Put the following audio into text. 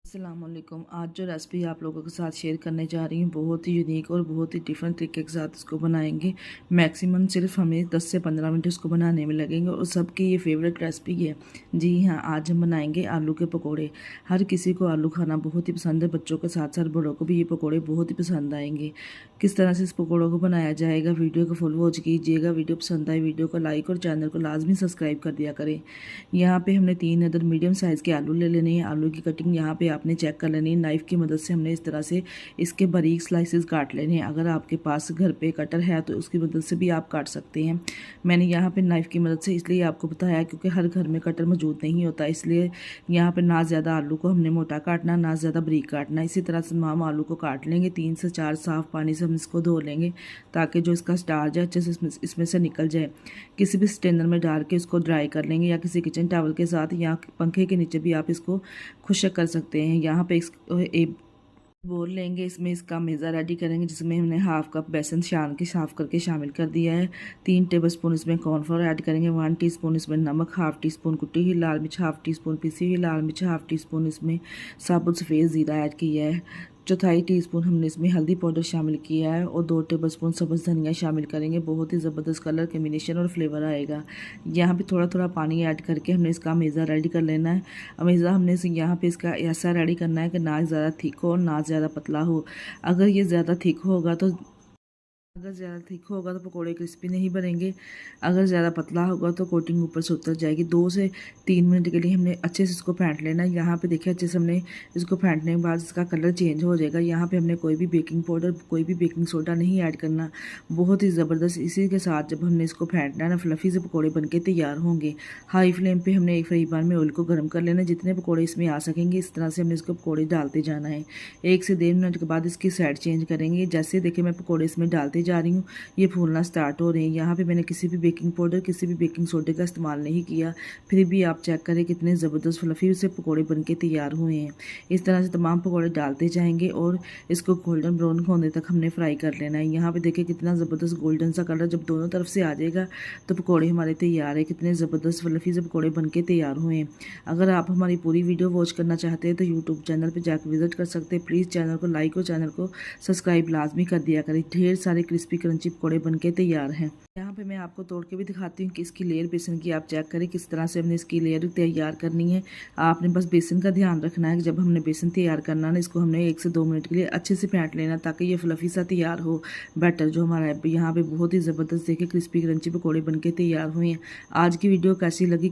अस्सलामुअलैकुम। आज जो रेसिपी आप लोगों के साथ शेयर करने जा रही हूँ बहुत ही यूनिक और बहुत ही डिफरेंट तरीके के साथ इसको बनाएंगे। मैक्सिमम सिर्फ हमें 10 से 15 मिनट इसको बनाने में लगेंगे और सबकी ये फेवरेट रेसिपी है। जी हाँ, आज हम बनाएंगे आलू के पकोड़े। हर किसी को आलू खाना बहुत ही पसंद है, बच्चों के साथ साथ बड़ों को भी ये पकौड़े बहुत ही पसंद आएंगे। किस तरह से इस पकौड़ों को बनाया जाएगा, वीडियो को फुल वॉच कीजिएगा। वीडियो पसंद आए वीडियो को लाइक और चैनल को लाजमी सब्सक्राइब कर दिया करें। यहाँ पे हमने 3 अदर मीडियम साइज़ के आलू ले लेने हैं। आलू की कटिंग यहाँ पे आपने चेक कर लेनी है। नाइफ़ की मदद से हमने इस तरह से इसके बारीक स्लाइसेस काट लेने हैं। अगर आपके पास घर पे कटर है तो उसकी मदद से भी आप काट सकते हैं। मैंने यहाँ पे नाइफ़ की मदद से इसलिए आपको बताया क्योंकि हर घर में कटर मौजूद नहीं होता, इसलिए यहाँ पे ना ज़्यादा आलू को हमने मोटा काटना, ना ज़्यादा बारीक काटना। इसी तरह से हम आलू को काट लेंगे। 3 से 4 साफ़ पानी से हम इसको धो लेंगे ताकि जो इसका स्टार्च है अच्छे से इसमें से निकल जाए। किसी भी स्ट्रेनर में डाल के इसको ड्राई कर लेंगे या किसी किचन टॉवल के साथ या पंखे के नीचे भी आप इसको खुश्क कर सकते हैं। यहाँ पे एक बोल लेंगे, इसमें इसका मेज़ा रेडी करेंगे जिसमें हमने हाफ कप बेसन छान के साफ़ करके शामिल कर दिया है। 3 टेबलस्पून इसमें कॉर्नफ्लोर ऐड करेंगे, 1 टीस्पून इसमें नमक, हाफ टी स्पून कुटी हुई लाल मिर्च, हाफ टी स्पून पिसी हुई लाल मिर्च, हाफ टी स्पून इसमें साबुत सफ़ेद ज़ीरा ऐड किया है। 1/4 टीस्पून हमने इसमें हल्दी पाउडर शामिल किया है और 2 टेबलस्पून सब्ज़ धनिया शामिल करेंगे। बहुत ही ज़बरदस्त कलर कम्बिनेशन और फ्लेवर आएगा। यहाँ पे थोड़ा थोड़ा पानी ऐड करके हमने इसका मेज़ा रेडी कर लेना है। मेज़ा हमने यहाँ पे इसका ऐसा रेडी करना है कि ना ज़्यादा थिक हो और ना ज़्यादा पतला हो। अगर ज़्यादा थिक होगा तो पकोड़े क्रिस्पी नहीं बनेंगे। अगर ज़्यादा पतला होगा तो कोटिंग ऊपर से उतर जाएगी। 2 से 3 मिनट के लिए हमने अच्छे से इसको फेंट लेना है। यहाँ पे देखिए अच्छे से हमने इसको फेंटने के बाद इसका कलर चेंज हो जाएगा। यहाँ पे हमने कोई भी बेकिंग पाउडर, कोई भी बेकिंग सोडा नहीं ऐड करना। बहुत ही ज़बरदस्त इसी के साथ जब हमने इसको फेंटना है ना, फ्लफ़ी से पकौड़े बन के तैयार होंगे। हाई फ्लेम पर हमने एक फ्राई पैन में ऑयल को गर्म कर लेना है। जितने पकौड़े इसमें आ सकेंगे इस तरह से हमने इसको पकौड़े डालते जाना है। 1 से 1.5 मिनट के बाद इसकी साइड चेंज करेंगे। जैसे देखिए मैं पकौड़े इसमें डालते जा रही हूँ, ये फूलना स्टार्ट हो रहे हैं। यहाँ पे मैंने किसी भी बेकिंग पाउडर, किसी भी बेकिंग सोडे का इस्तेमाल नहीं किया। फिर भी आप चेक करें कितने ज़बरदस्त फ्लफ़ी से पकोड़े बनके तैयार हुए हैं। इस तरह से तमाम पकोड़े डालते जाएंगे और इसको गोल्डन ब्राउन होने तक हमने फ्राई कर लेना है। यहाँ पे देखिए कितना ज़बरदस्त गोल्डन सा कलर जब दोनों तरफ से आ जाएगा तो पकोड़े हमारे तैयार है। कितने ज़बरदस्त फ्लफ़ी से पकोड़े बनके तैयार हुए हैं। अगर आप हमारी पूरी वीडियो वॉच करना चाहते हैं तो यूट्यूब चैनल पर जाकर विजिट कर सकते हैं। प्लीज़ चैनल को लाइक और चैनल को सब्सक्राइब लाजमी कर दिया करें। ढेर सारे क्रिस्पी क्रंची पकोड़े बनके तैयार हैं। यहाँ पे मैं आपको तोड़ के भी दिखाती हूँ कि इसकी लेयर बेसन की आप चेक करें किस तरह से हमने इसकी लेयर तैयार करनी है। आपने बस बेसन का ध्यान रखना है कि जब हमने बेसन तैयार करना ना, इसको हमने 1 से 2 मिनट के लिए अच्छे से फेंट लेना ताकि ये फ्लफ़ी सा तैयार हो। बैटर जो हमारा यहाँ पे बहुत ही ज़बरदस्त देखिए क्रिस्पी क्रंची पकोड़े बनके तैयार हुए हैं। आज की वीडियो कैसी लगी